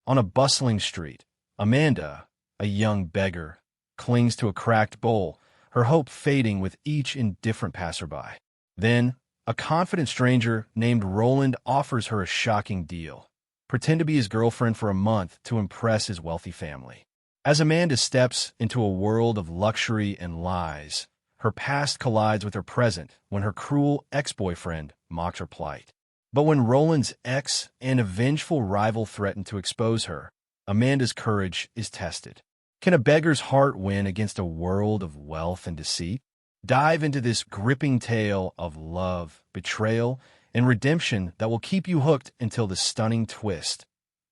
On a bustling street, Amanda, a young beggar, clings to a cracked bowl, her hope fading with each indifferent passerby. Then, a confident stranger named Roland offers her a shocking deal. Pretend to be his girlfriend for a month to impress his wealthy family. As Amanda steps into a world of luxury and lies, her past collides with her present when her cruel ex-boyfriend mocks her plight. But when Roland's ex and a vengeful rival threaten to expose her, Amanda's courage is tested. Can a beggar's heart win against a world of wealth and deceit? Dive into this gripping tale of love, betrayal, and redemption that will keep you hooked until the stunning twist.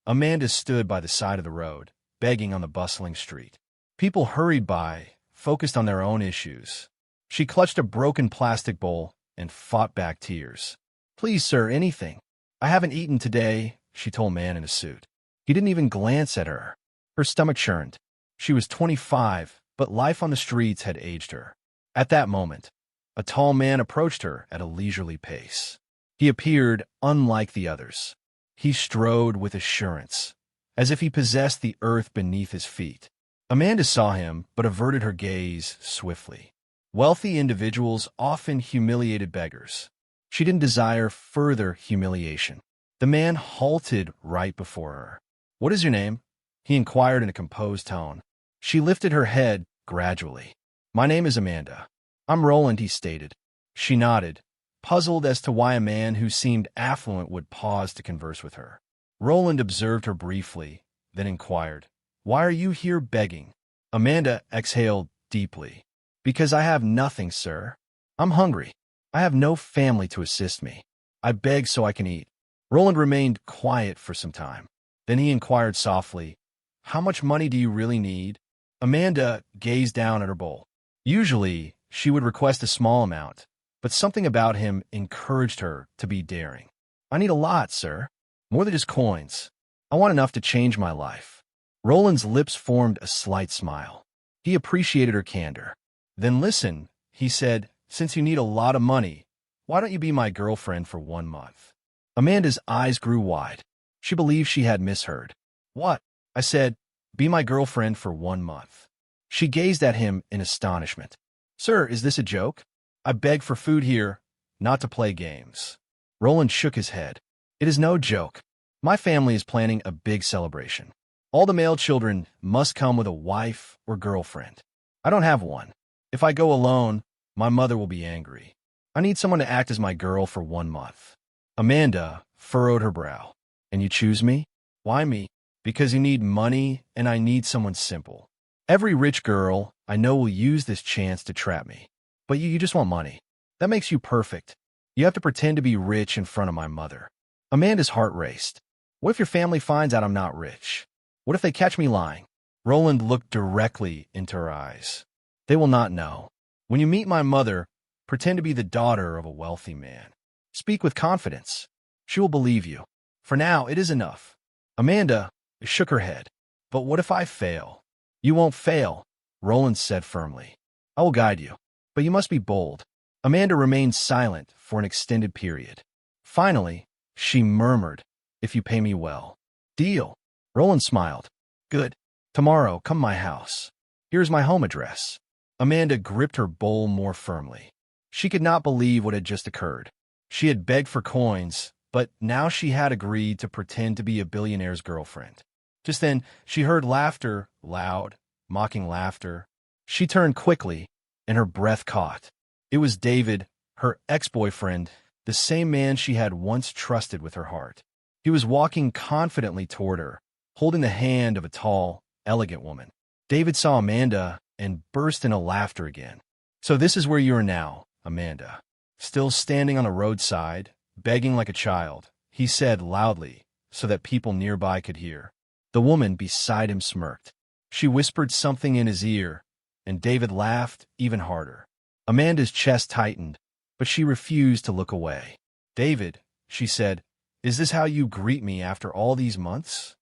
Amanda stood by the side of the road, begging on the bustling street. People hurried by, focused on their own issues. She clutched a broken plastic bowl and fought back tears. "Please, sir, anything. I haven't eaten today," she told a man in a suit. He didn't even glance at her. Her stomach churned. She was 25, but life on the streets had aged her. At that moment, a tall man approached her at a leisurely pace. He appeared unlike the others. He strode with assurance, as if he possessed the earth beneath his feet. Amanda saw him, but averted her gaze swiftly. Wealthy individuals often humiliated beggars. She didn't desire further humiliation. The man halted right before her. "What is your name?" he inquired in a composed tone. She lifted her head gradually. "My name is Amanda." "I'm Roland," he stated. She nodded, puzzled as to why a man who seemed affluent would pause to converse with her. Roland observed her briefly, then inquired, "Why are you here begging?" Amanda exhaled deeply. "Because I have nothing, sir. I'm hungry. I have no family to assist me. I beg so I can eat." Roland remained quiet for some time. Then he inquired softly, "How much money do you really need?" Amanda gazed down at her bowl. Usually, she would request a small amount, but something about him encouraged her to be daring. "I need a lot, sir. More than just coins. I want enough to change my life." Roland's lips formed a slight smile. He appreciated her candor. "Then listen," he said, "since you need a lot of money, why don't you be my girlfriend for 1 month?" Amanda's eyes grew wide. She believed she had misheard. "What?" I said, "be my girlfriend for 1 month." She gazed at him in astonishment. "Sir, is this a joke? I beg for food here, not to play games." Roland shook his head. "It is no joke. My family is planning a big celebration. All the male children must come with a wife or girlfriend. I don't have one. If I go alone, my mother will be angry. I need someone to act as my girl for 1 month." Amanda furrowed her brow. "And you choose me? Why me?" "Because you need money, and I need someone simple. Every rich girl I know will use this chance to trap me. But you just want money. That makes you perfect. You have to pretend to be rich in front of my mother." Amanda's heart raced. "What if your family finds out I'm not rich? What if they catch me lying?" Roland looked directly into her eyes. "They will not know. When you meet my mother, pretend to be the daughter of a wealthy man. Speak with confidence. She will believe you. For now, it is enough." Amanda shook her head. "But what if I fail?" "You won't fail," Roland said firmly. "I will guide you. But you must be bold." Amanda remained silent for an extended period. Finally, she murmured, "If you pay me well." "Deal." Roland smiled. "Good. Tomorrow, come to my house. Here's my home address." Amanda gripped her bowl more firmly. She could not believe what had just occurred. She had begged for coins, but now she had agreed to pretend to be a billionaire's girlfriend. Just then, she heard laughter, loud, mocking laughter. She turned quickly, and her breath caught. It was David, her ex-boyfriend, the same man she had once trusted with her heart. He was walking confidently toward her, holding the hand of a tall, elegant woman. David saw Amanda and burst into laughter again. "So this is where you are now, Amanda. Still standing on the roadside, begging like a child," he said loudly so that people nearby could hear. The woman beside him smirked. She whispered something in his ear, and David laughed even harder. Amanda's chest tightened, but she refused to look away. "David," she said, "is this how you greet me after all these months?"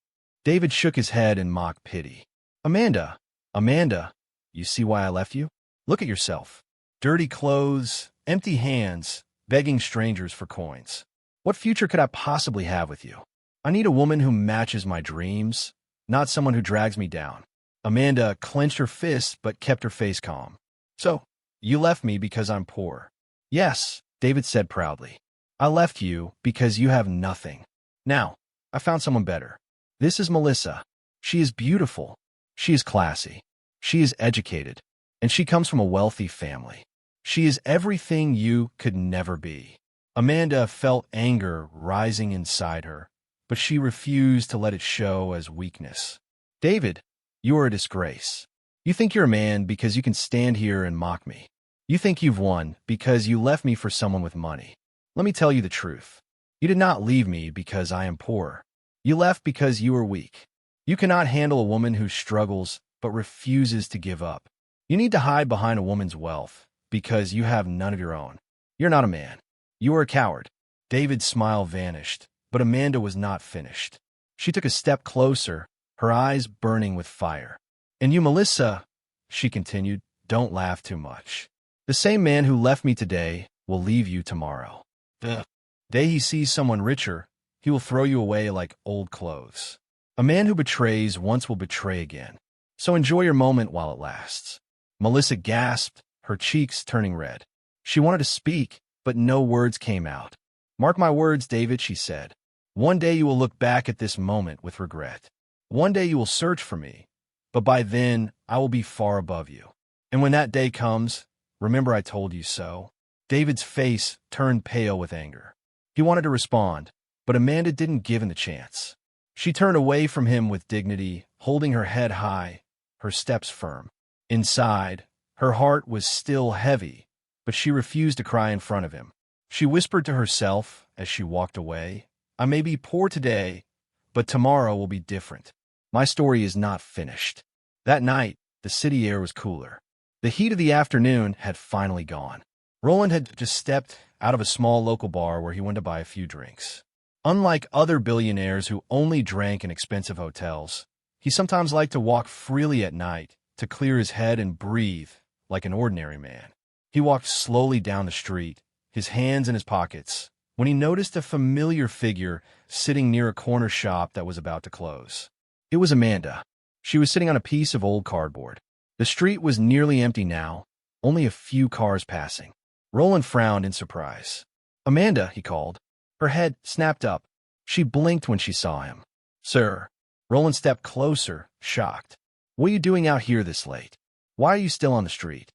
David shook his head in mock pity. "Amanda, Amanda, you see why I left you? Look at yourself. Dirty clothes, empty hands, begging strangers for coins. What future could I possibly have with you? I need a woman who matches my dreams, not someone who drags me down. Amanda clenched her fists but kept her face calm. So, you left me because I'm poor. Yes, David said proudly. I left you because you have nothing. Now, I found someone better. This is Melissa. She is beautiful. She is classy. She is educated. And she comes from a wealthy family. She is everything you could never be. Amanda felt anger rising inside her, but she refused to let it show as weakness. David, you are a disgrace. You think you're a man because you can stand here and mock me. You think you've won because you left me for someone with money. Let me tell you the truth. You did not leave me because I am poor. You left because you are weak. You cannot handle a woman who struggles but refuses to give up. You need to hide behind a woman's wealth because you have none of your own. You're not a man. You are a coward. David's smile vanished, but Amanda was not finished. She took a step closer, her eyes burning with fire. And you, Melissa, she continued, don't laugh too much. The same man who left me today will leave you tomorrow. The day he sees someone richer, he will throw you away like old clothes. A man who betrays once will betray again. So enjoy your moment while it lasts. Melissa gasped, her cheeks turning red. She wanted to speak, but no words came out. Mark my words, David, she said. One day you will look back at this moment with regret. One day you will search for me, but by then I will be far above you. And when that day comes, remember I told you so. David's face turned pale with anger. He wanted to respond, but Amanda didn't give him the chance. She turned away from him with dignity, holding her head high, her steps firm. Inside, her heart was still heavy, but she refused to cry in front of him. She whispered to herself as she walked away, I may be poor today, but tomorrow will be different. My story is not finished. That night, the city air was cooler. The heat of the afternoon had finally gone. Roland had just stepped out of a small local bar where he went to buy a few drinks. Unlike other billionaires who only drank in expensive hotels, he sometimes liked to walk freely at night to clear his head and breathe like an ordinary man. He walked slowly down the street, his hands in his pockets, when he noticed a familiar figure sitting near a corner shop that was about to close. It was Amanda. She was sitting on a piece of old cardboard. The street was nearly empty now, only a few cars passing. Roland frowned in surprise. Amanda, he called. Her head snapped up. She blinked when she saw him. Sir. Roland stepped closer, shocked. What are you doing out here this late? Why are you still on the street?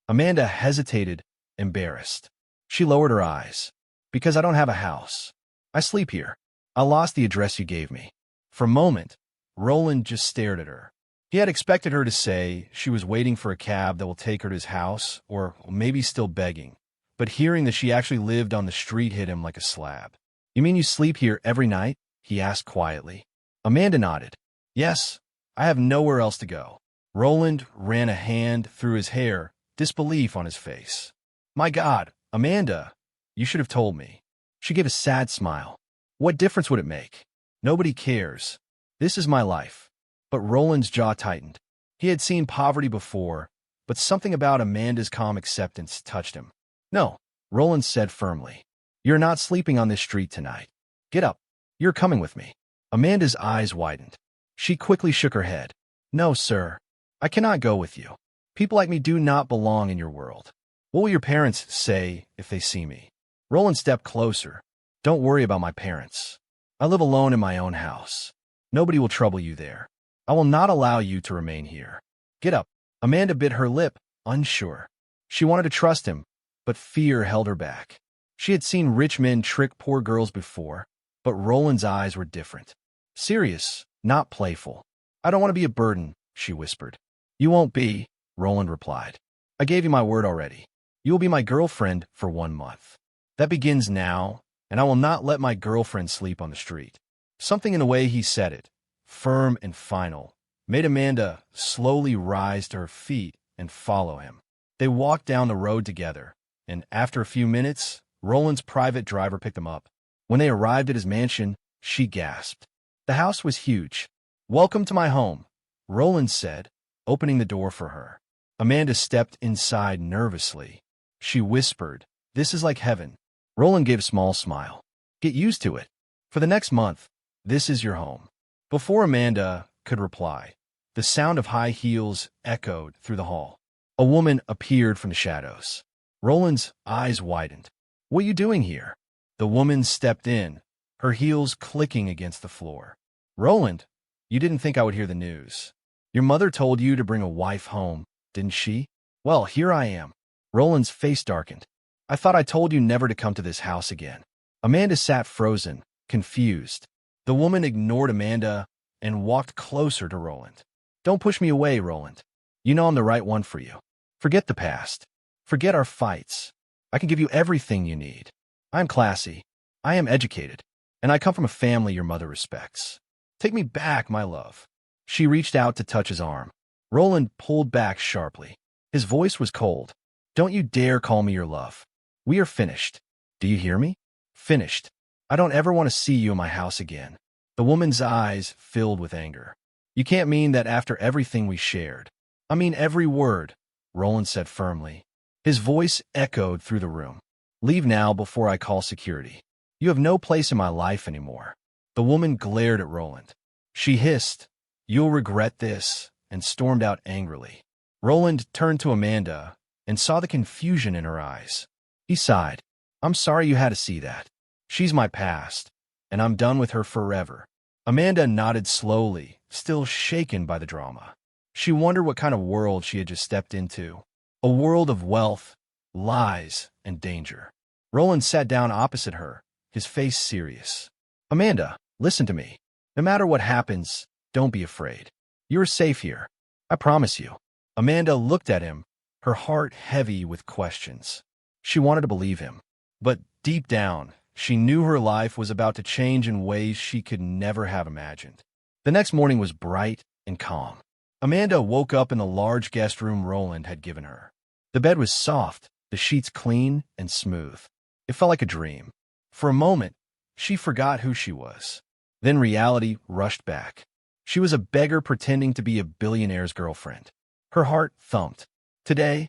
Amanda hesitated, embarrassed. She lowered her eyes. Because I don't have a house. I sleep here. I lost the address you gave me. For a moment, Roland just stared at her. He had expected her to say she was waiting for a cab that will take her to his house, or maybe still begging. But hearing that she actually lived on the street hit him like a slab. You mean you sleep here every night? He asked quietly. Amanda nodded. Yes, I have nowhere else to go. Roland ran a hand through his hair, disbelief on his face. My God, Amanda, you should have told me. She gave a sad smile. What difference would it make? Nobody cares. This is my life. But Roland's jaw tightened. He had seen poverty before, but something about Amanda's calm acceptance touched him. No, Roland said firmly. You're not sleeping on this street tonight. Get up. You're coming with me. Amanda's eyes widened. She quickly shook her head. No, sir. I cannot go with you. People like me do not belong in your world. What will your parents say if they see me? Roland stepped closer. Don't worry about my parents. I live alone in my own house. Nobody will trouble you there. I will not allow you to remain here. Get up. Amanda bit her lip, unsure. She wanted to trust him, but fear held her back. She had seen rich men trick poor girls before, but Roland's eyes were different. Serious, not playful. I don't want to be a burden, she whispered. You won't be, Roland replied. I gave you my word already. You will be my girlfriend for 1 month. That begins now, and I will not let my girlfriend sleep on the street. Something in the way he said it, firm and final, made Amanda slowly rise to her feet and follow him. They walked down the road together, and after a few minutes, Roland's private driver picked them up. When they arrived at his mansion, she gasped. The house was huge. Welcome to my home, Roland said, opening the door for her. Amanda stepped inside nervously. She whispered, This is like heaven. Roland gave a small smile. Get used to it. For the next month, This is your home. Before Amanda could reply, the sound of high heels echoed through the hall. A woman appeared from the shadows. Roland's eyes widened. What are you doing here? The woman stepped in, her heels clicking against the floor. Roland, you didn't think I would hear the news. Your mother told you to bring a wife home, didn't she? Well, here I am. Roland's face darkened. I thought I told you never to come to this house again. Amanda sat frozen, confused. The woman ignored Amanda and walked closer to Roland. Don't push me away, Roland. You know I'm the right one for you. Forget the past. Forget our fights. I can give you everything you need. I'm classy. I am educated. And I come from a family your mother respects. Take me back, my love. She reached out to touch his arm. Roland pulled back sharply. His voice was cold. Don't you dare call me your love. We are finished. Do you hear me? Finished. I don't ever want to see you in my house again. The woman's eyes filled with anger. You can't mean that after everything we shared. I mean every word, Roland said firmly. His voice echoed through the room. Leave now before I call security. You have no place in my life anymore. The woman glared at Roland. She hissed, You'll regret this, and stormed out angrily. Roland turned to Amanda and saw the confusion in her eyes. He sighed. I'm sorry you had to see that. She's my past, and I'm done with her forever. Amanda nodded slowly, still shaken by the drama. She wondered what kind of world she had just stepped into. A world of wealth, lies, and danger. Roland sat down opposite her, his face serious. Amanda, listen to me. No matter what happens, don't be afraid. You're safe here. I promise you. Amanda looked at him, her heart heavy with questions. She wanted to believe him. But deep down, she knew her life was about to change in ways she could never have imagined. The next morning was bright and calm. Amanda woke up in the large guest room Roland had given her. The bed was soft, the sheets clean and smooth. It felt like a dream. For a moment, she forgot who she was. Then reality rushed back. She was a beggar pretending to be a billionaire's girlfriend. Her heart thumped. Today,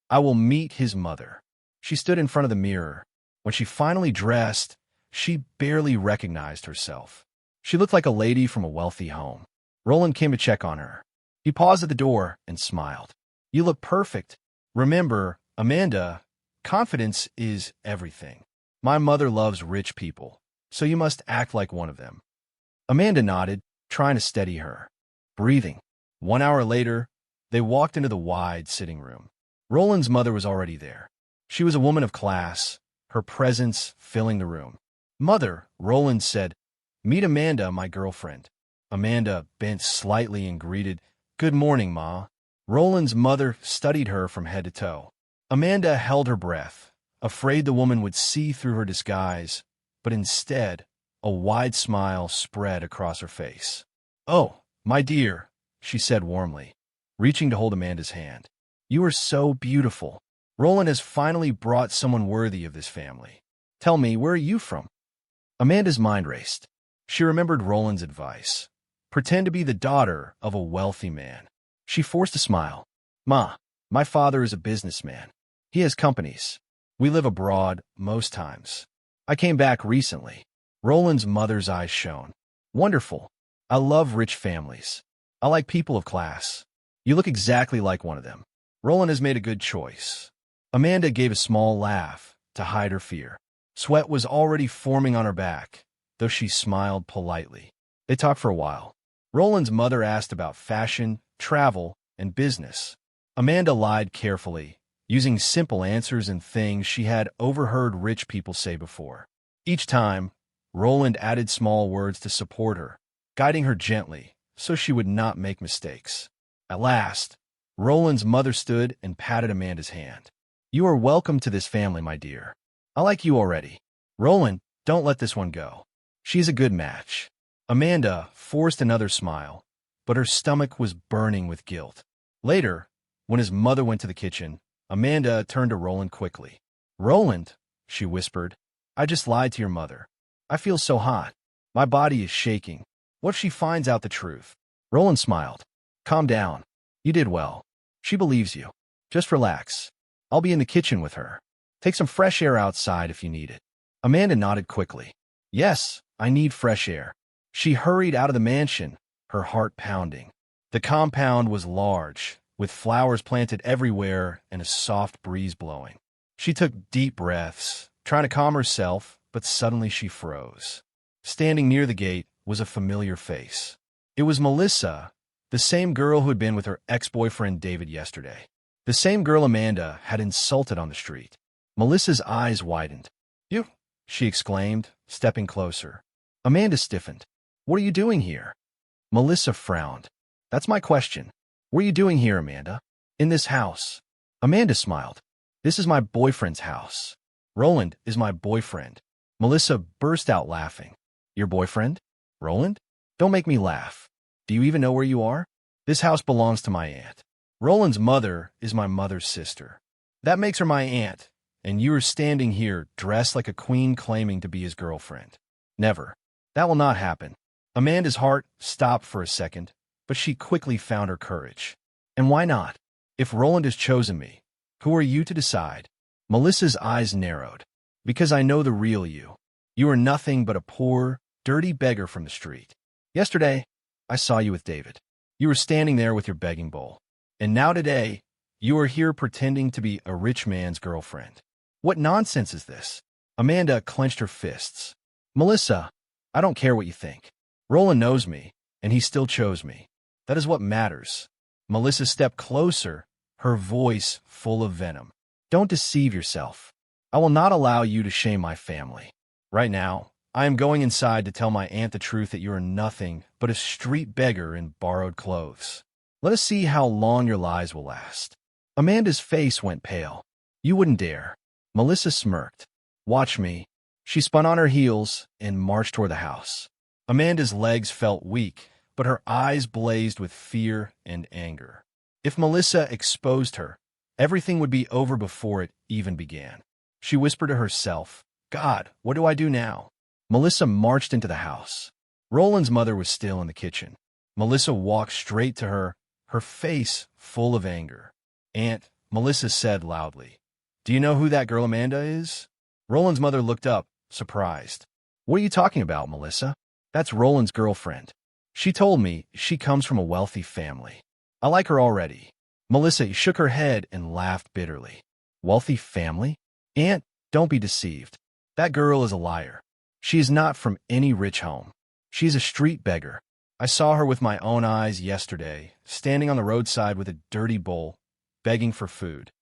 I will meet his mother. She stood in front of the mirror. When she finally dressed, she barely recognized herself. She looked like a lady from a wealthy home. Roland came to check on her. He paused at the door and smiled. You look perfect. Remember, Amanda, confidence is everything. My mother loves rich people, so you must act like one of them. Amanda nodded, trying to steady her. Breathing. 1 hour later, they walked into the wide sitting room. Roland's mother was already there. She was a woman of class, her presence filling the room. Mother, Roland said, meet Amanda, my girlfriend. Amanda bent slightly and greeted, Good morning, Ma. Roland's mother studied her from head to toe. Amanda held her breath, afraid the woman would see through her disguise, but instead, a wide smile spread across her face. Oh, my dear, she said warmly, reaching to hold Amanda's hand. You are so beautiful. Roland has finally brought someone worthy of this family. Tell me, where are you from? Amanda's mind raced. She remembered Roland's advice. Pretend to be the daughter of a wealthy man. She forced a smile. Ma, my father is a businessman. He has companies. We live abroad most times. I came back recently. Roland's mother's eyes shone. Wonderful. I love rich families. I like people of class. You look exactly like one of them. Roland has made a good choice. Amanda gave a small laugh to hide her fear. Sweat was already forming on her back, though she smiled politely. They talked for a while. Roland's mother asked about fashion, travel, and business. Amanda lied carefully, using simple answers and things she had overheard rich people say before. Each time, Roland added small words to support her, guiding her gently so she would not make mistakes. At last, Roland's mother stood and patted Amanda's hand. You are welcome to this family, my dear. I like you already. Roland, don't let this one go. She's a good match. Amanda forced another smile, but her stomach was burning with guilt. Later, when his mother went to the kitchen, Amanda turned to Roland quickly. Roland, she whispered, I just lied to your mother. I feel so hot. My body is shaking. What if she finds out the truth? Roland smiled. Calm down. You did well. She believes you. Just relax. I'll be in the kitchen with her. Take some fresh air outside if you need it. Amanda nodded quickly. Yes, I need fresh air. She hurried out of the mansion, her heart pounding. The compound was large, with flowers planted everywhere and a soft breeze blowing. She took deep breaths, trying to calm herself, but suddenly she froze. Standing near the gate was a familiar face. It was Melissa, the same girl who had been with her ex-boyfriend David yesterday. The same girl Amanda had insulted on the street. Melissa's eyes widened. "You?" she exclaimed, stepping closer. Amanda stiffened. "What are you doing here?" Melissa frowned. "That's my question. What are you doing here, Amanda? In this house?" Amanda smiled. "This is my boyfriend's house. Roland is my boyfriend." Melissa burst out laughing. "Your boyfriend? Roland? Don't make me laugh. Do you even know where you are? This house belongs to my aunt. Roland's mother is my mother's sister. That makes her my aunt, and you are standing here dressed like a queen claiming to be his girlfriend. Never. That will not happen." Amanda's heart stopped for a second, but she quickly found her courage. "And why not? If Roland has chosen me, who are you to decide?" Melissa's eyes narrowed. "Because I know the real you. You are nothing but a poor, dirty beggar from the street. Yesterday, I saw you with David. You were standing there with your begging bowl. And now today, you are here pretending to be a rich man's girlfriend. What nonsense is this?" Amanda clenched her fists. "Melissa, I don't care what you think. Roland knows me, and he still chose me. That is what matters." Melissa stepped closer, her voice full of venom. "Don't deceive yourself. I will not allow you to shame my family. Right now, I am going inside to tell my aunt the truth that you are nothing but a street beggar in borrowed clothes. Let us see how long your lies will last." Amanda's face went pale. "You wouldn't dare." Melissa smirked. "Watch me." She spun on her heels and marched toward the house. Amanda's legs felt weak, but her eyes blazed with fear and anger. If Melissa exposed her, everything would be over before it even began. She whispered to herself, "God, what do I do now?" Melissa marched into the house. Roland's mother was still in the kitchen. Melissa walked straight to her, her face full of anger. "Aunt," Melissa said loudly, "do you know who that girl Amanda is?" Roland's mother looked up, surprised. "What are you talking about, Melissa? That's Roland's girlfriend. She told me she comes from a wealthy family. I like her already." Melissa shook her head and laughed bitterly. "Wealthy family? Aunt, don't be deceived. That girl is a liar. She is not from any rich home. She's a street beggar. I saw her with my own eyes yesterday, standing on the roadside with a dirty bowl, begging for food."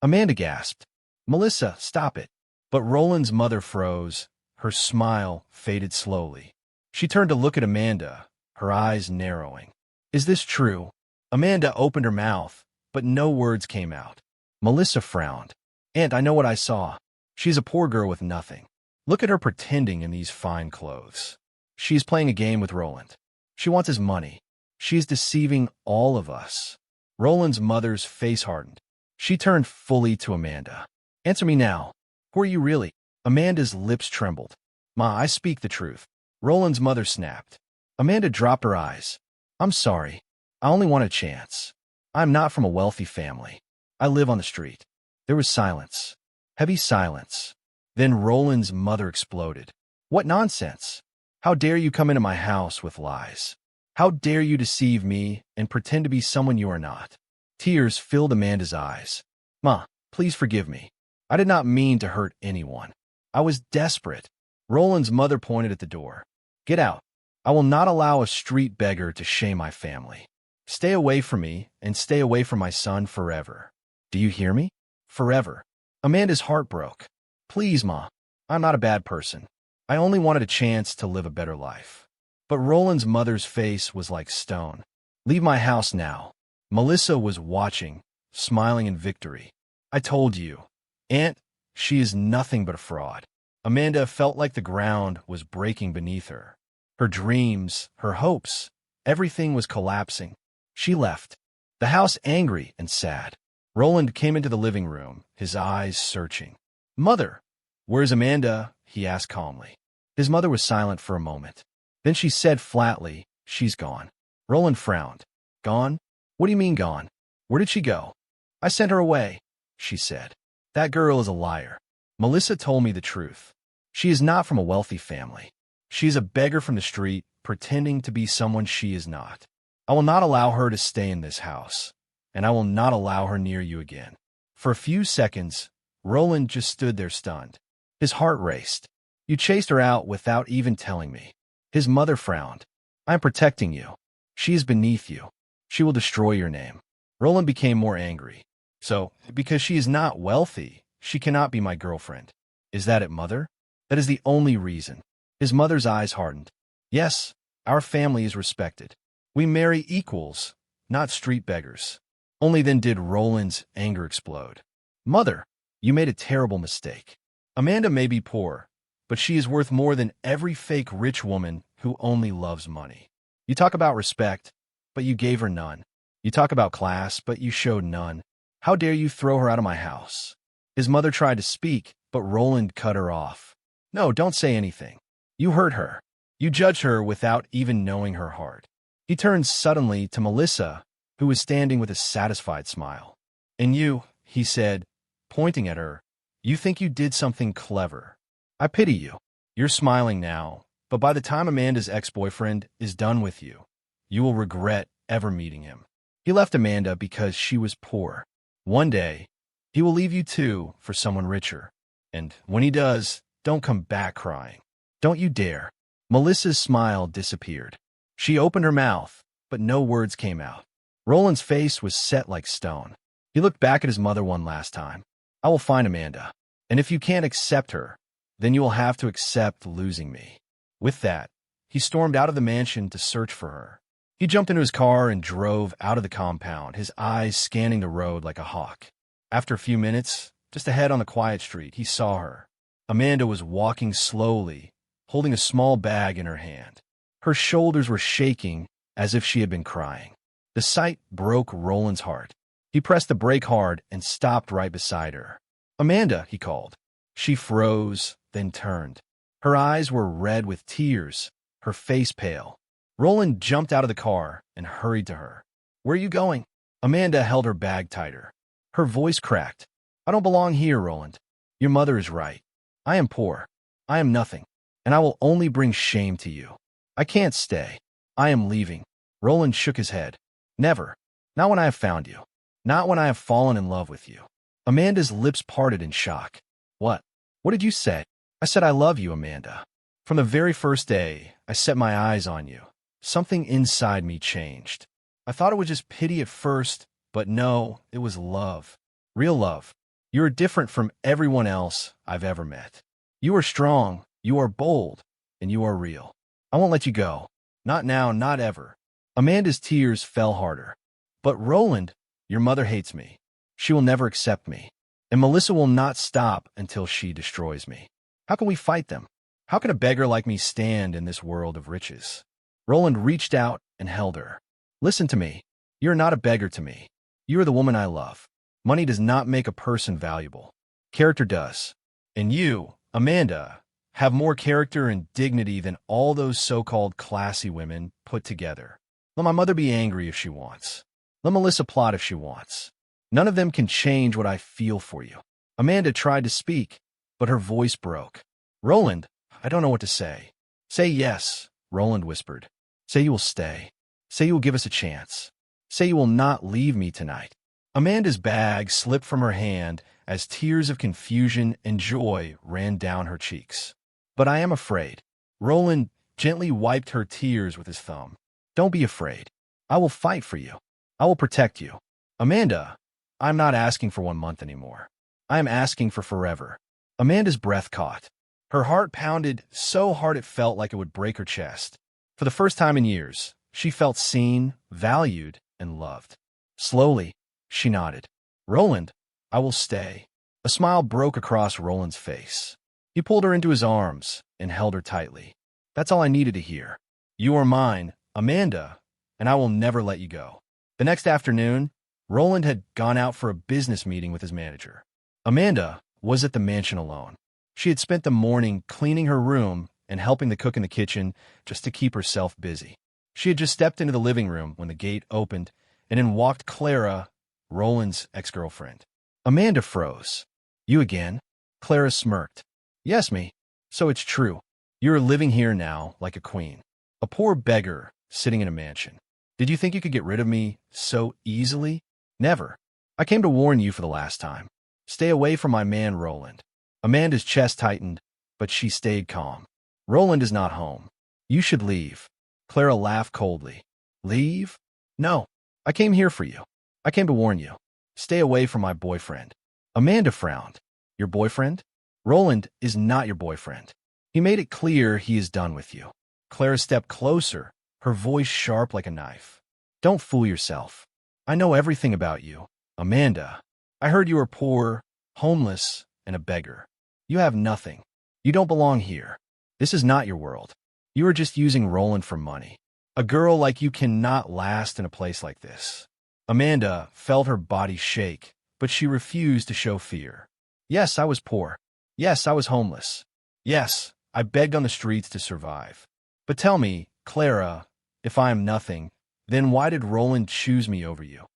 Amanda gasped. "Melissa, stop it." But Roland's mother froze. Her smile faded slowly. She turned to look at Amanda, her eyes narrowing. "Is this true?" Amanda opened her mouth, but no words came out. Melissa frowned. "Aunt, I know what I saw. She's a poor girl with nothing. Look at her pretending in these fine clothes. She's playing a game with Roland. She wants his money. She's deceiving all of us." Roland's mother's face hardened. She turned fully to Amanda. "Answer me now. Who are you really?" Amanda's lips trembled. "Ma, I speak the truth." Roland's mother snapped. Amanda dropped her eyes. "I'm sorry. I only want a chance. I'm not from a wealthy family. I live on the street." There was silence. Heavy silence. Then Roland's mother exploded. "What nonsense! How dare you come into my house with lies? How dare you deceive me and pretend to be someone you are not?" Tears filled Amanda's eyes. "Ma, please forgive me. I did not mean to hurt anyone. I was desperate." Roland's mother pointed at the door. "Get out. I will not allow a street beggar to shame my family. Stay away from me and stay away from my son forever. Do you hear me? Forever." Amanda's heart broke. "Please, Ma. I'm not a bad person. I only wanted a chance to live a better life." But Roland's mother's face was like stone. "Leave my house now." Melissa was watching, smiling in victory. "I told you. Aunt, she is nothing but a fraud." Amanda felt like the ground was breaking beneath her. Her dreams, her hopes, everything was collapsing. She left, the house angry and sad. Roland came into the living room, his eyes searching. "Mother, where's Amanda?" he asked calmly. His mother was silent for a moment. Then she said flatly, "She's gone." Roland frowned. "Gone? What do you mean gone? Where did she go?" "I sent her away," she said. "That girl is a liar. Melissa told me the truth. She is not from a wealthy family. She is a beggar from the street, pretending to be someone she is not. I will not allow her to stay in this house, and I will not allow her near you again. For a few seconds, Roland just stood there stunned. His heart raced. You chased her out without even telling me. His mother frowned. I am protecting you. She is beneath you. She will destroy your name. Roland became more angry. So, because she is not wealthy, she cannot be my girlfriend. Is that it, mother? That is the only reason. His mother's eyes hardened. Yes, our family is respected. We marry equals, not street beggars. Only then did Roland's anger explode. Mother, you made a terrible mistake. Amanda may be poor, but she is worth more than every fake rich woman who only loves money. You talk about respect, but you gave her none. You talk about class, but you showed none. How dare you throw her out of my house? His mother tried to speak, but Roland cut her off. No, don't say anything. You hurt her. You judged her without even knowing her heart. He turned suddenly to Melissa, who was standing with a satisfied smile. And you, he said, pointing at her, you think you did something clever. I pity you. You're smiling now, but by the time Amanda's ex-boyfriend is done with you, you will regret ever meeting him. He left Amanda because she was poor. One day, he will leave you too for someone richer. And when he does, don't come back crying. Don't you dare. Melissa's smile disappeared. She opened her mouth, but no words came out. Roland's face was set like stone. He looked back at his mother one last time. I will find Amanda, and if you can't accept her, then you will have to accept losing me. With that, he stormed out of the mansion to search for her. He jumped into his car and drove out of the compound, his eyes scanning the road like a hawk. After a few minutes, just ahead on the quiet street, he saw her. Amanda was walking slowly, holding a small bag in her hand. Her shoulders were shaking as if she had been crying. The sight broke Roland's heart. He pressed the brake hard and stopped right beside her. Amanda, he called. She froze, then turned. Her eyes were red with tears, her face pale. Roland jumped out of the car and hurried to her. Where are you going? Amanda held her bag tighter. Her voice cracked. I don't belong here, Roland. Your mother is right. I am poor. I am nothing. And I will only bring shame to you. I can't stay. I am leaving. Roland shook his head. Never. Not when I have found you. Not when I have fallen in love with you. Amanda's lips parted in shock. What? What did you say? I said I love you, Amanda. From the very first day, I set my eyes on you. Something inside me changed. I thought it was just pity at first, but no, it was love. Real love. You are different from everyone else I've ever met. You are strong, you are bold, and you are real. I won't let you go. Not now, not ever. Amanda's tears fell harder. But Roland, your mother hates me. She will never accept me. And Melissa will not stop until she destroys me. How can we fight them? How can a beggar like me stand in this world of riches? Roland reached out and held her. Listen to me. You are not a beggar to me. You are the woman I love. Money does not make a person valuable. Character does. And you, Amanda, have more character and dignity than all those so-called classy women put together. Let my mother be angry if she wants. Let Melissa plot if she wants. None of them can change what I feel for you. Amanda tried to speak, but her voice broke. Roland, I don't know what to say. Say yes, Roland whispered. Say you will stay. Say you will give us a chance. Say you will not leave me tonight. Amanda's bag slipped from her hand as tears of confusion and joy ran down her cheeks. But I am afraid. Roland gently wiped her tears with his thumb. Don't be afraid. I will fight for you. I will protect you. Amanda, I'm not asking for 1 month anymore. I am asking for forever. Amanda's breath caught. Her heart pounded so hard it felt like it would break her chest. For the first time in years, she felt seen, valued, and loved. Slowly, she nodded. Roland, I will stay. A smile broke across Roland's face. He pulled her into his arms and held her tightly. That's all I needed to hear. You are mine, Amanda, and I will never let you go. The next afternoon, Roland had gone out for a business meeting with his manager. Amanda was at the mansion alone. She had spent the morning cleaning her room and helping the cook in the kitchen just to keep herself busy. She had just stepped into the living room when the gate opened, and in walked Clara, Roland's ex-girlfriend. Amanda froze. You again? Clara smirked. Yes, me. So it's true. You are living here now like a queen. a poor beggar sitting in a mansion. Did you think you could get rid of me so easily? Never. I came to warn you for the last time. Stay away from my man Roland. Amanda's chest tightened, but she stayed calm. Roland is not home. You should leave. Clara laughed coldly. Leave? No. I came here for you. I came to warn you. Stay away from my boyfriend. Amanda frowned. Your boyfriend? Roland is not your boyfriend. He made it clear he is done with you. Clara stepped closer, her voice sharp like a knife. Don't fool yourself. I know everything about you. Amanda, I heard you were poor, homeless, and a beggar. You have nothing. You don't belong here. This is not your world. You are just using Roland for money. A girl like you cannot last in a place like this. Amanda felt her body shake, but she refused to show fear. Yes, I was poor. Yes, I was homeless. Yes, I begged on the streets to survive. But tell me, Clara, if I am nothing, then why did Roland choose me over you?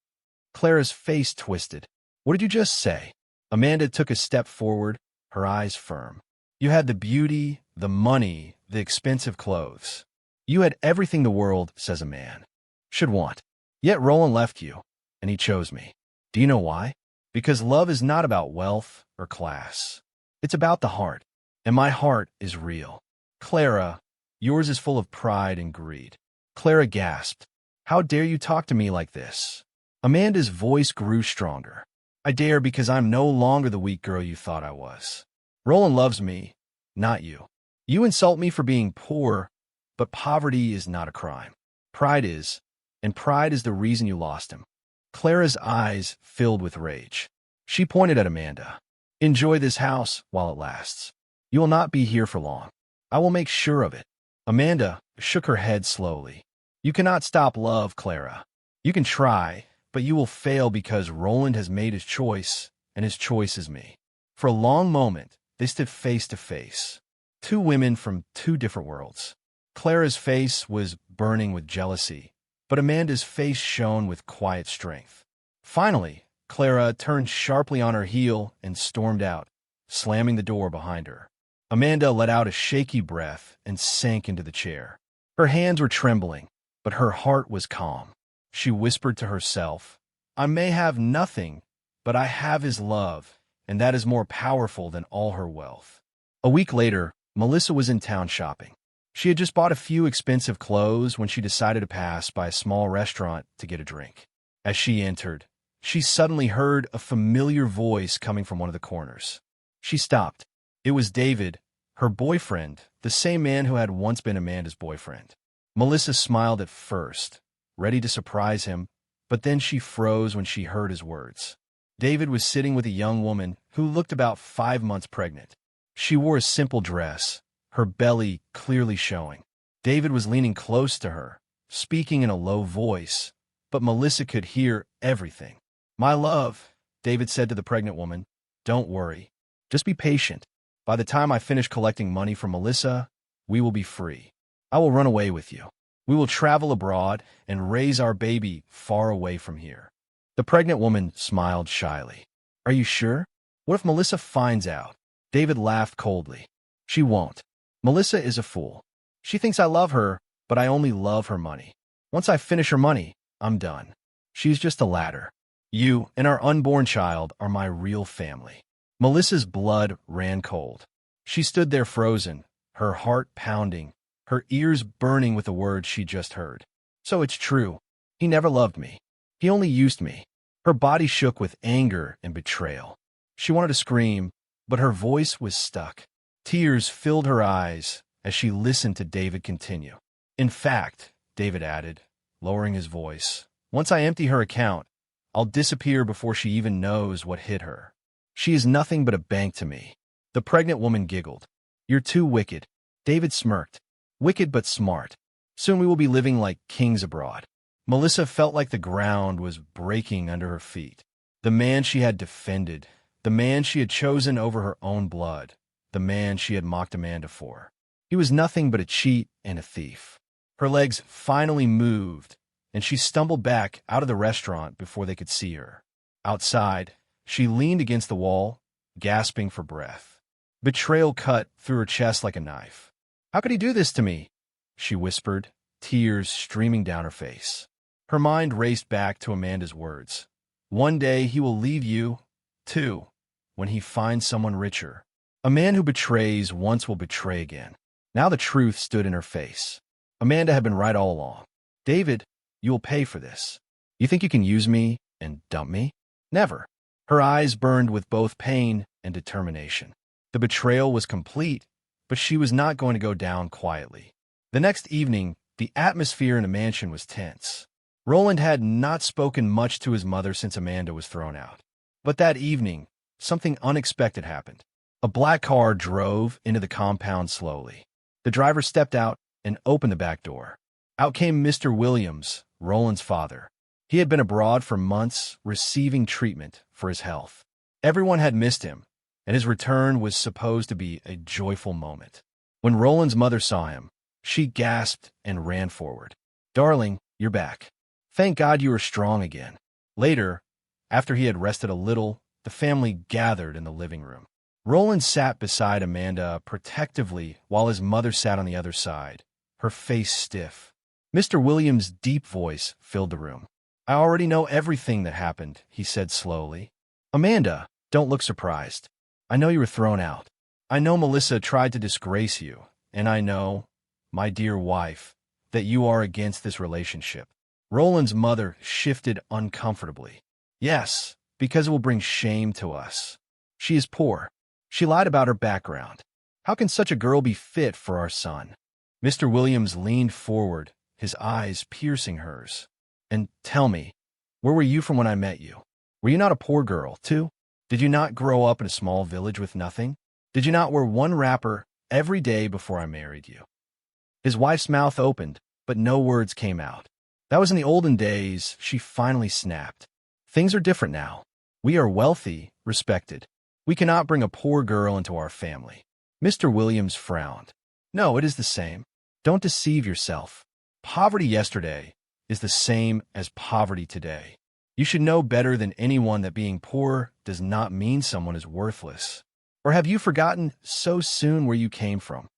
Clara's face twisted. What did you just say? Amanda took a step forward, her eyes firm. You had the beauty, the money, the expensive clothes. You had everything the world says a man should want. Yet Roland left you, and he chose me. Do you know why? Because love is not about wealth or class. It's about the heart, and my heart is real. Clara, yours is full of pride and greed. Clara gasped. How dare you talk to me like this? Amanda's voice grew stronger. I dare because I'm no longer the weak girl you thought I was. Roland loves me, not you. You insult me for being poor, but poverty is not a crime. Pride is, and pride is the reason you lost him. Clara's eyes filled with rage. She pointed at Amanda. Enjoy this house while it lasts. You will not be here for long. I will make sure of it. Amanda shook her head slowly. You cannot stop love, Clara. You can try, but you will fail because Roland has made his choice, and his choice is me. For a long moment, they stood face to face. Two women from two different worlds. Clara's face was burning with jealousy, but Amanda's face shone with quiet strength. Finally, Clara turned sharply on her heel and stormed out, slamming the door behind her. Amanda let out a shaky breath and sank into the chair. Her hands were trembling, but her heart was calm. She whispered to herself, I may have nothing, but I have his love, and that is more powerful than all her wealth. A week later, Melissa was in town shopping. She had just bought a few expensive clothes when she decided to pass by a small restaurant to get a drink. As she entered, she suddenly heard a familiar voice coming from one of the corners. She stopped. It was David, her boyfriend, the same man who had once been Amanda's boyfriend. Melissa smiled at first, ready to surprise him, but then she froze when she heard his words. David was sitting with a young woman who looked about 5 months pregnant. She wore a simple dress, her belly clearly showing. David was leaning close to her, speaking in a low voice, but Melissa could hear everything. My love, David said to the pregnant woman, don't worry. Just be patient. By the time I finish collecting money from Melissa, we will be free. I will run away with you. We will travel abroad and raise our baby far away from here. The pregnant woman smiled shyly. Are you sure? What if Melissa finds out? David laughed coldly. She won't. Melissa is a fool. She thinks I love her, but I only love her money. Once I finish her money, I'm done. She's just a ladder. You and our unborn child are my real family. Melissa's blood ran cold. She stood there frozen, her heart pounding, her ears burning with the words she just heard. So it's true. He never loved me. He only used me. Her body shook with anger and betrayal. She wanted to scream, but her voice was stuck. Tears filled her eyes as she listened to David continue. In fact, David added, lowering his voice, once I empty her account, I'll disappear before she even knows what hit her. She is nothing but a bank to me. The pregnant woman giggled. You're too wicked. David smirked. Wicked but smart. Soon we will be living like kings abroad. Melissa felt like the ground was breaking under her feet. The man she had defended, the man she had chosen over her own blood, the man she had mocked Amanda for. He was nothing but a cheat and a thief. Her legs finally moved, and she stumbled back out of the restaurant before they could see her. Outside, she leaned against the wall, gasping for breath. Betrayal cut through her chest like a knife. How could he do this to me? She whispered, tears streaming down her face. Her mind raced back to Amanda's words. One day he will leave you, too, when he finds someone richer. A man who betrays once will betray again. Now the truth stood in her face. Amanda had been right all along. David, you will pay for this. You think you can use me and dump me? Never. Her eyes burned with both pain and determination. The betrayal was complete, but she was not going to go down quietly. The next evening, the atmosphere in the mansion was tense. Roland had not spoken much to his mother since Amanda was thrown out. But that evening, something unexpected happened. A black car drove into the compound slowly. The driver stepped out and opened the back door. Out came Mr. Williams, Roland's father. He had been abroad for months, receiving treatment for his health. Everyone had missed him, and his return was supposed to be a joyful moment. When Roland's mother saw him, she gasped and ran forward. Darling, you're back. Thank God you are strong again. Later, after he had rested a little, the family gathered in the living room. Roland sat beside Amanda protectively while his mother sat on the other side, her face stiff. Mr. Williams' deep voice filled the room. I already know everything that happened, he said slowly. Amanda, don't look surprised. I know you were thrown out. I know Melissa tried to disgrace you, and I know, my dear wife, that you are against this relationship. Roland's mother shifted uncomfortably. Yes, because it will bring shame to us. She is poor. She lied about her background. How can such a girl be fit for our son? Mr. Williams leaned forward, his eyes piercing hers. And tell me, where were you from when I met you? Were you not a poor girl, too? Did you not grow up in a small village with nothing? Did you not wear one wrapper every day before I married you? His wife's mouth opened, but no words came out. That was in the olden days, she finally snapped. Things are different now. We are wealthy, respected. We cannot bring a poor girl into our family. Mr. Williams frowned. No, it is the same. Don't deceive yourself. Poverty yesterday is the same as poverty today. You should know better than anyone that being poor does not mean someone is worthless. Or have you forgotten so soon where you came from?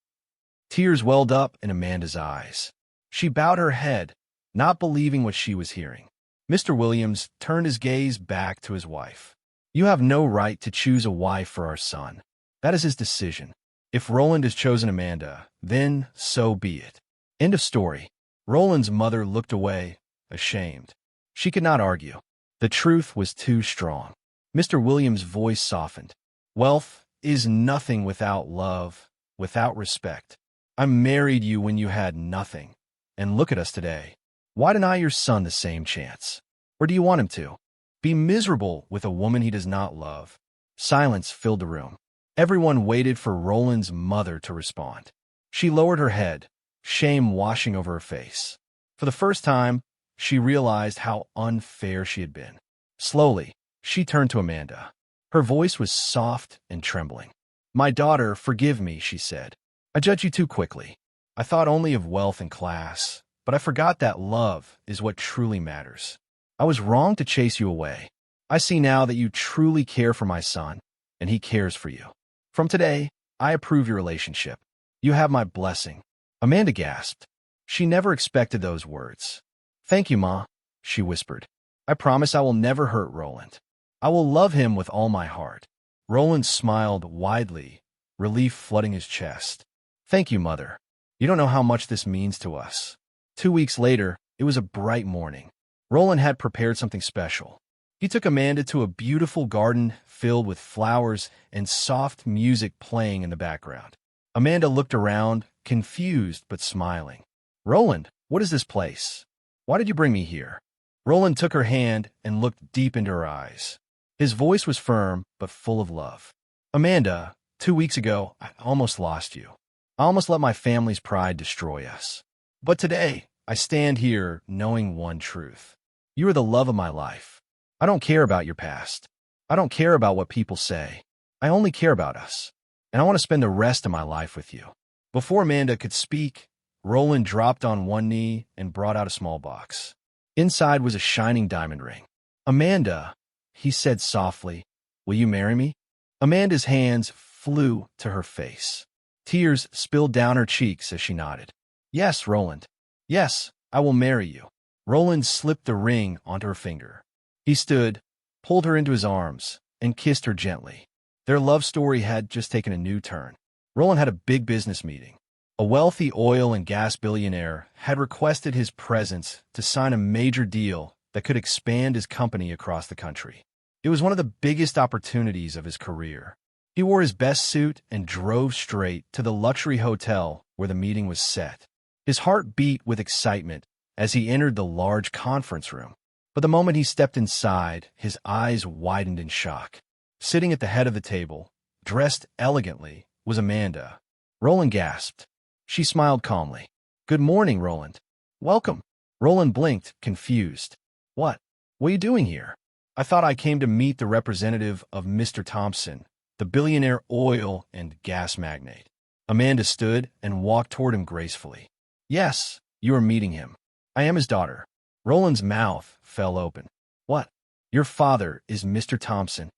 Tears welled up in Amanda's eyes. She bowed her head, not believing what she was hearing. Mr. Williams turned his gaze back to his wife. You have no right to choose a wife for our son. That is his decision. If Roland has chosen Amanda, then so be it. End of story. Roland's mother looked away, ashamed. She could not argue. The truth was too strong. Mr. Williams' voice softened. Wealth is nothing without love, without respect. I married you when you had nothing. And look at us today. Why deny your son the same chance? Or do you want him to? Be miserable with a woman he does not love. Silence filled the room. Everyone waited for Roland's mother to respond. She lowered her head, shame washing over her face. For the first time, she realized how unfair she had been. Slowly, she turned to Amanda. Her voice was soft and trembling. My daughter, forgive me, she said. I judged you too quickly. I thought only of wealth and class, but I forgot that love is what truly matters. I was wrong to chase you away. I see now that you truly care for my son, and he cares for you. From today, I approve your relationship. You have my blessing. Amanda gasped. She never expected those words. Thank you, Ma, she whispered. I promise I will never hurt Roland. I will love him with all my heart. Roland smiled widely, relief flooding his chest. Thank you, Mother. You don't know how much this means to us. 2 weeks later, it was a bright morning. Roland had prepared something special. He took Amanda to a beautiful garden filled with flowers and soft music playing in the background. Amanda looked around, confused but smiling. Roland, what is this place? Why did you bring me here? Roland took her hand and looked deep into her eyes. His voice was firm but full of love. Amanda, 2 weeks ago, I almost lost you. I almost let my family's pride destroy us. But today, I stand here knowing one truth. You are the love of my life. I don't care about your past. I don't care about what people say. I only care about us. And I want to spend the rest of my life with you. Before Amanda could speak, Roland dropped on one knee and brought out a small box. Inside was a shining diamond ring. Amanda, he said softly, will you marry me? Amanda's hands flew to her face. Tears spilled down her cheeks as she nodded. Yes, Roland. Yes, I will marry you. Roland slipped the ring onto her finger. He stood, pulled her into his arms, and kissed her gently. Their love story had just taken a new turn. Roland had a big business meeting. A wealthy oil and gas billionaire had requested his presence to sign a major deal that could expand his company across the country. It was one of the biggest opportunities of his career. He wore his best suit and drove straight to the luxury hotel where the meeting was set. His heart beat with excitement as he entered the large conference room. But the moment he stepped inside, his eyes widened in shock. Sitting at the head of the table, dressed elegantly, was Amanda. Roland gasped. She smiled calmly. "Good morning, Roland. Welcome." Roland blinked, confused. What are you doing here?" "I thought I came to meet the representative of Mr. Thompson, the billionaire oil and gas magnate." Amanda stood and walked toward him gracefully. "Yes, you are meeting him. I am his daughter." Roland's mouth fell open. "What? Your father is Mr. Thompson?"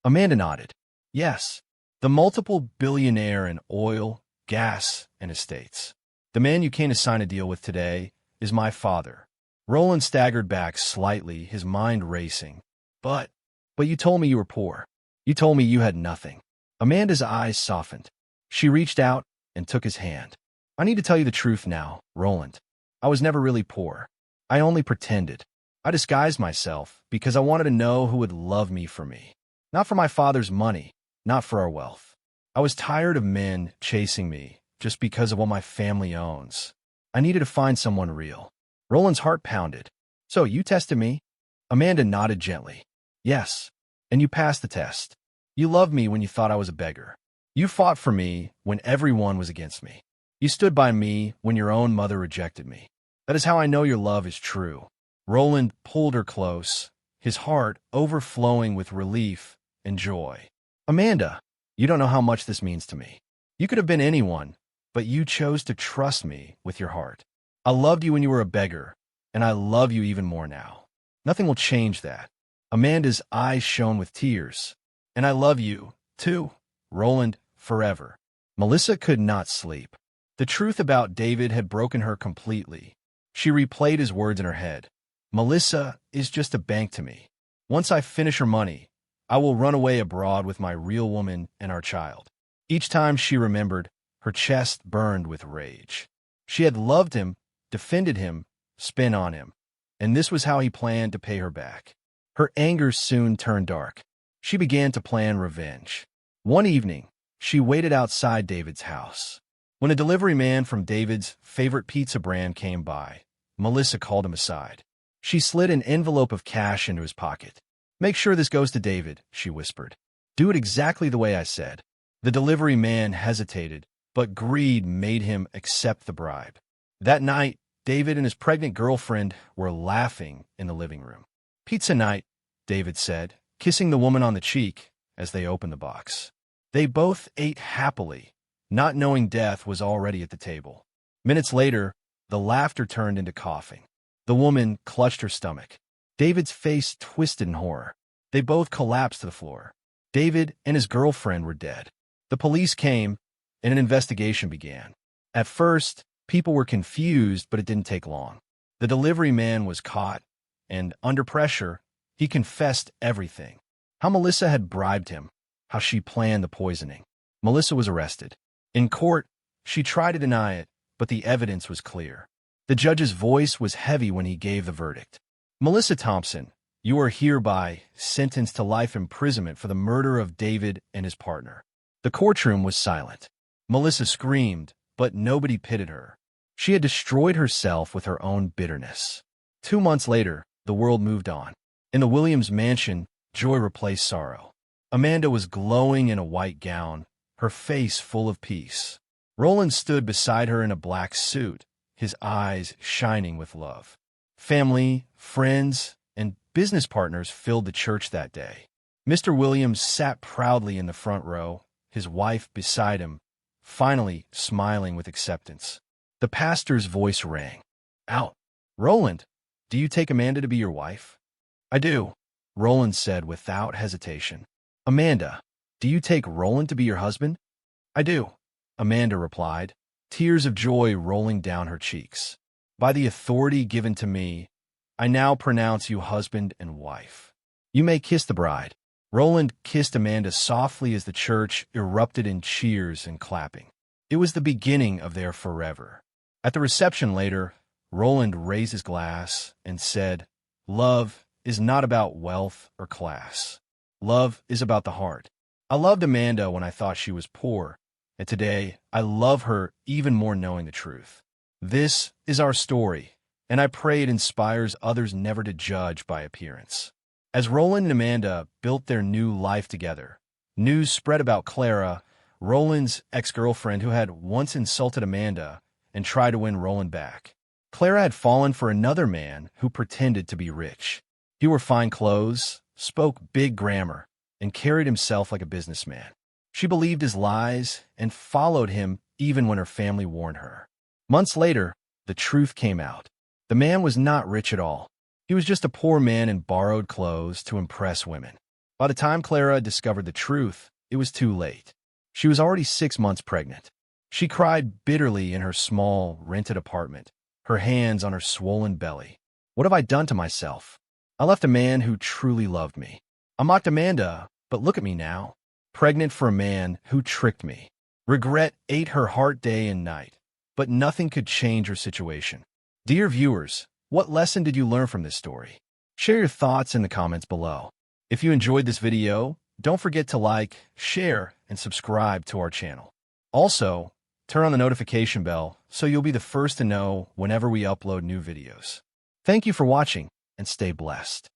Amanda nodded. "Yes, the multiple billionaire in oil, gas, and estates. The man you came to sign a deal with today is my father." Roland staggered back slightly, his mind racing. But you told me you were poor. You told me you had nothing." Amanda's eyes softened. She reached out and took his hand. "I need to tell you the truth now, Roland. I was never really poor. I only pretended. I disguised myself because I wanted to know who would love me for me. Not for my father's money, not for our wealth. I was tired of men chasing me just because of what my family owns. I needed to find someone real." Roland's heart pounded. "So you tested me?" Amanda nodded gently. "Yes, and you passed the test. You loved me when you thought I was a beggar. You fought for me when everyone was against me. You stood by me when your own mother rejected me. That is how I know your love is true." Roland pulled her close, his heart overflowing with relief and joy. "Amanda, you don't know how much this means to me. You could have been anyone, but you chose to trust me with your heart. I loved you when you were a beggar, and I love you even more now. Nothing will change that." Amanda's eyes shone with tears. "And I love you, too, Roland, forever." Melissa could not sleep. The truth about David had broken her completely. She replayed his words in her head. "Melissa is just a bank to me. Once I finish her money, I will run away abroad with my real woman and our child." Each time she remembered, her chest burned with rage. She had loved him, defended him, spent on him, and this was how he planned to pay her back. Her anger soon turned dark. She began to plan revenge. One evening, she waited outside David's house. When a delivery man from David's favorite pizza brand came by, Melissa called him aside. She slid an envelope of cash into his pocket. "Make sure this goes to David," she whispered. "Do it exactly the way I said." The delivery man hesitated, but greed made him accept the bribe. That night, David and his pregnant girlfriend were laughing in the living room. "Pizza night," David said, kissing the woman on the cheek as they opened the box. They both ate happily, not knowing death was already at the table. Minutes later, the laughter turned into coughing. The woman clutched her stomach. David's face twisted in horror. They both collapsed to the floor. David and his girlfriend were dead. The police came, and an investigation began. At first, people were confused, but it didn't take long. The delivery man was caught, and under pressure, he confessed everything. How Melissa had bribed him, how she planned the poisoning. Melissa was arrested. In court, she tried to deny it, but the evidence was clear. The judge's voice was heavy when he gave the verdict. "Melissa Thompson, you are hereby sentenced to life imprisonment for the murder of David and his partner." The courtroom was silent. Melissa screamed, but nobody pitied her. She had destroyed herself with her own bitterness. 2 months later, the world moved on. In the Williams mansion, joy replaced sorrow. Amanda was glowing in a white gown, her face full of peace. Roland stood beside her in a black suit, his eyes shining with love. Family, friends, and business partners filled the church that day. Mr. Williams sat proudly in the front row, his wife beside him, finally smiling with acceptance. The pastor's voice rang out. "Roland, do you take Amanda to be your wife?" "I do," Roland said without hesitation. "Amanda, do you take Roland to be your husband?" "I do," Amanda replied, tears of joy rolling down her cheeks. By the authority given to me, I now pronounce you husband and wife. You may kiss the bride." Roland kissed Amanda softly as the church erupted in cheers and clapping. It was the beginning of their forever. At the reception later, Roland raised his glass and said, "Love is not about wealth or class. Love is about the heart. I loved Amanda when I thought she was poor, and today I love her even more knowing the truth. This is our story, and I pray it inspires others never to judge by appearance." As Roland and Amanda built their new life together, news spread about Clara, Roland's ex-girlfriend who had once insulted Amanda and tried to win Roland back. Clara had fallen for another man who pretended to be rich. He wore fine clothes, spoke big grammar, and carried himself like a businessman. She believed his lies and followed him even when her family warned her. Months later, the truth came out. The man was not rich at all. He was just a poor man in borrowed clothes to impress women. By the time Clara discovered the truth, it was too late. She was already 6 months pregnant. She cried bitterly in her small, rented apartment, her hands on her swollen belly. "What have I done to myself? I left a man who truly loved me. I mocked Amanda, but look at me now, pregnant for a man who tricked me." Regret ate her heart day and night, but nothing could change her situation. Dear viewers, what lesson did you learn from this story? Share your thoughts in the comments below. If you enjoyed this video, don't forget to like, share, and subscribe to our channel. Also, turn on the notification bell so you'll be the first to know whenever we upload new videos. Thank you for watching, and stay blessed.